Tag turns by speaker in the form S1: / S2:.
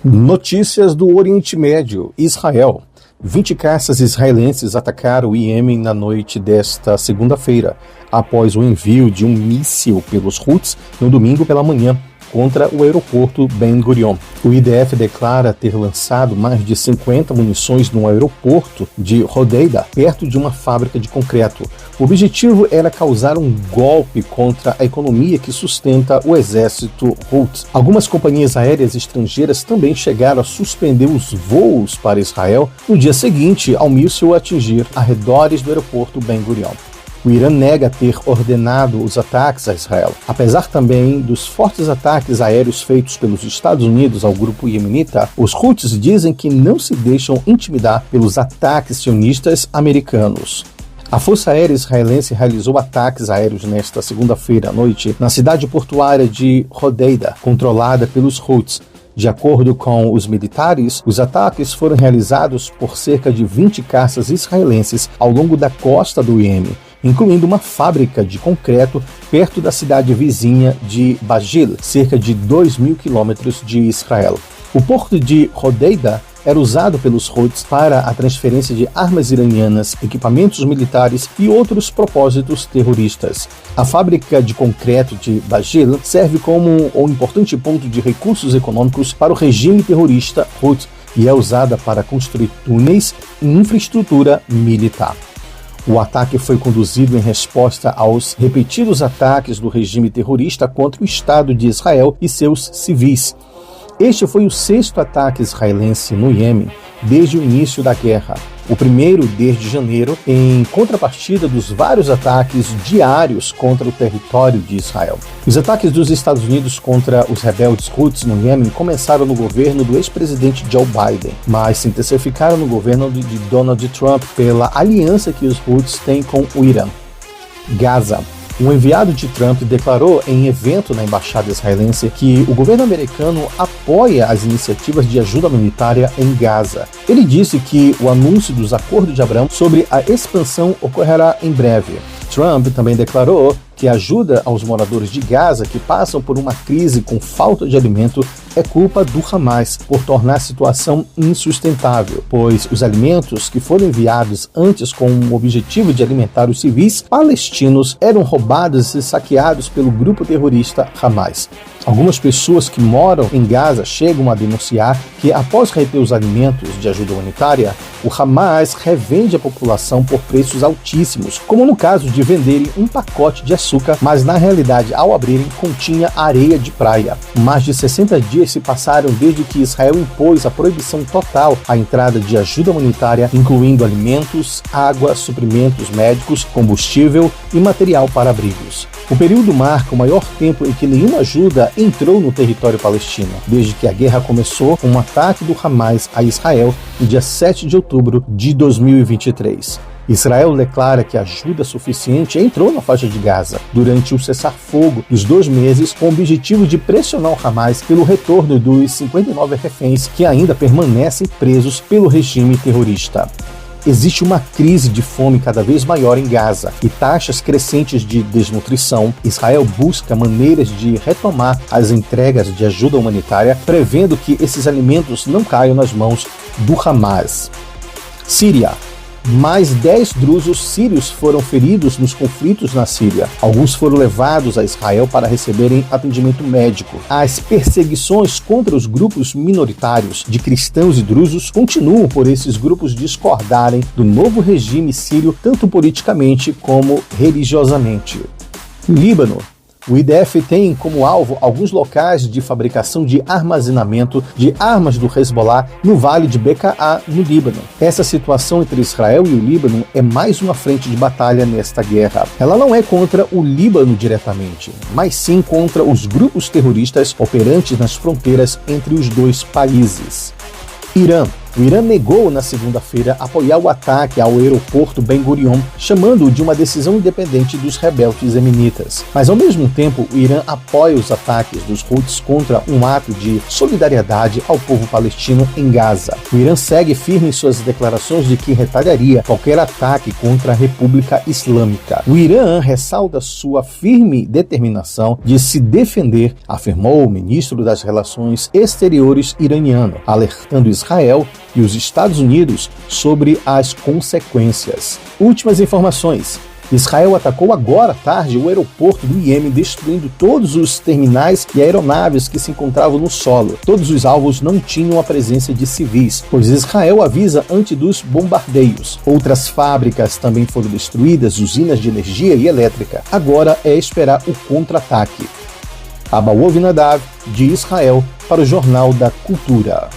S1: Notícias do Oriente Médio. Israel. 20 caças israelenses atacaram o Iêmen na noite desta segunda-feira, após o envio de um míssil pelos Houthis no domingo pela manhã contra o aeroporto Ben Gurion. O IDF declara ter lançado mais de 50 munições no aeroporto de Hodeida, perto de uma fábrica de concreto. O objetivo era causar um golpe contra a economia que sustenta o exército Houthi. Algumas companhias aéreas estrangeiras também chegaram a suspender os voos para Israel no dia seguinte ao míssil atingir arredores do aeroporto Ben Gurion. O Irã nega ter ordenado os ataques a Israel. Apesar também dos fortes ataques aéreos feitos pelos Estados Unidos ao grupo iemenita, os Houthis dizem que não se deixam intimidar pelos ataques sionistas americanos. A Força Aérea Israelense realizou ataques aéreos nesta segunda-feira à noite na cidade portuária de Hodeida, controlada pelos Houthis. De acordo com os militares, os ataques foram realizados por cerca de 20 caças israelenses ao longo da costa do Iêmen, incluindo uma fábrica de concreto perto da cidade vizinha de Bajil, cerca de 2.000 quilômetros de Israel. O porto de Hodeida era usado pelos Houthis para a transferência de armas iranianas, equipamentos militares e outros propósitos terroristas. A fábrica de concreto de Bajil serve como um importante ponto de recursos econômicos para o regime terrorista Houthi e é usada para construir túneis e infraestrutura militar. O ataque foi conduzido em resposta aos repetidos ataques do regime terrorista contra o Estado de Israel e seus civis. Este foi o 6º ataque israelense no Iêmen desde o início da guerra, o primeiro desde janeiro, em contrapartida dos vários ataques diários contra o território de Israel. Os ataques dos Estados Unidos contra os rebeldes Houthis no Iêmen começaram no governo do ex-presidente Joe Biden, mas se intensificaram no governo de Donald Trump pela aliança que os Houthis têm com o Irã. Gaza. Um enviado de Trump declarou em evento na embaixada israelense que o governo americano apoia as iniciativas de ajuda humanitária em Gaza. Ele disse que o anúncio dos acordos de Abrão sobre a expansão ocorrerá em breve. Trump também declarou que a ajuda aos moradores de Gaza que passam por uma crise com falta de alimento é culpa do Hamas por tornar a situação insustentável, pois os alimentos que foram enviados antes com o objetivo de alimentar os civis palestinos eram roubados e saqueados pelo grupo terrorista Hamas. Algumas pessoas que moram em Gaza chegam a denunciar que, após reter os alimentos de ajuda humanitária, o Hamas revende a população por preços altíssimos, como no caso de venderem um pacote de açúcar, mas na realidade, ao abrirem, continha areia de praia. Mais de 60 dias se passaram desde que Israel impôs a proibição total à entrada de ajuda humanitária, incluindo alimentos, água, suprimentos médicos, combustível e material para abrigos. O período marca o maior tempo em que nenhuma ajuda entrou no território palestino, desde que a guerra começou com um ataque do Hamas a Israel no dia 7 de outubro de 2023. Israel declara que a ajuda suficiente entrou na faixa de Gaza durante o cessar-fogo dos 2 meses, com o objetivo de pressionar o Hamas pelo retorno dos 59 reféns que ainda permanecem presos pelo regime terrorista. Existe uma crise de fome cada vez maior em Gaza e taxas crescentes de desnutrição. Israel busca maneiras de retomar as entregas de ajuda humanitária, prevendo que esses alimentos não caiam nas mãos do Hamas. Síria. Mais 10 drusos sírios foram feridos nos conflitos na Síria. Alguns foram levados a Israel para receberem atendimento médico. As perseguições contra os grupos minoritários de cristãos e drusos continuam por esses grupos discordarem do novo regime sírio, tanto politicamente como religiosamente. Líbano. O IDF tem como alvo alguns locais de fabricação de armazenamento de armas do Hezbollah no Vale de Bekaa, no Líbano. Essa situação entre Israel e o Líbano é mais uma frente de batalha nesta guerra. Ela não é contra o Líbano diretamente, mas sim contra os grupos terroristas operantes nas fronteiras entre os 2 países. Irã. O Irã negou na segunda-feira apoiar o ataque ao aeroporto Ben Gurion, chamando-o de uma decisão independente dos rebeldes yemenitas. Mas, ao mesmo tempo, o Irã apoia os ataques dos Houthis contra um ato de solidariedade ao povo palestino em Gaza. O Irã segue firme em suas declarações de que retaliaria qualquer ataque contra a República Islâmica. O Irã ressalta sua firme determinação de se defender, afirmou o ministro das Relações Exteriores iraniano, alertando Israel e os Estados Unidos sobre as consequências. Últimas informações. Israel atacou agora à tarde o aeroporto do Iêmen, destruindo todos os terminais e aeronaves que se encontravam no solo. Todos os alvos não tinham a presença de civis, pois Israel avisa antes dos bombardeios. Outras fábricas também foram destruídas, usinas de energia e elétrica. Agora é esperar o contra-ataque. Abaoth Nadav, de Israel, para o Jornal da Cultura.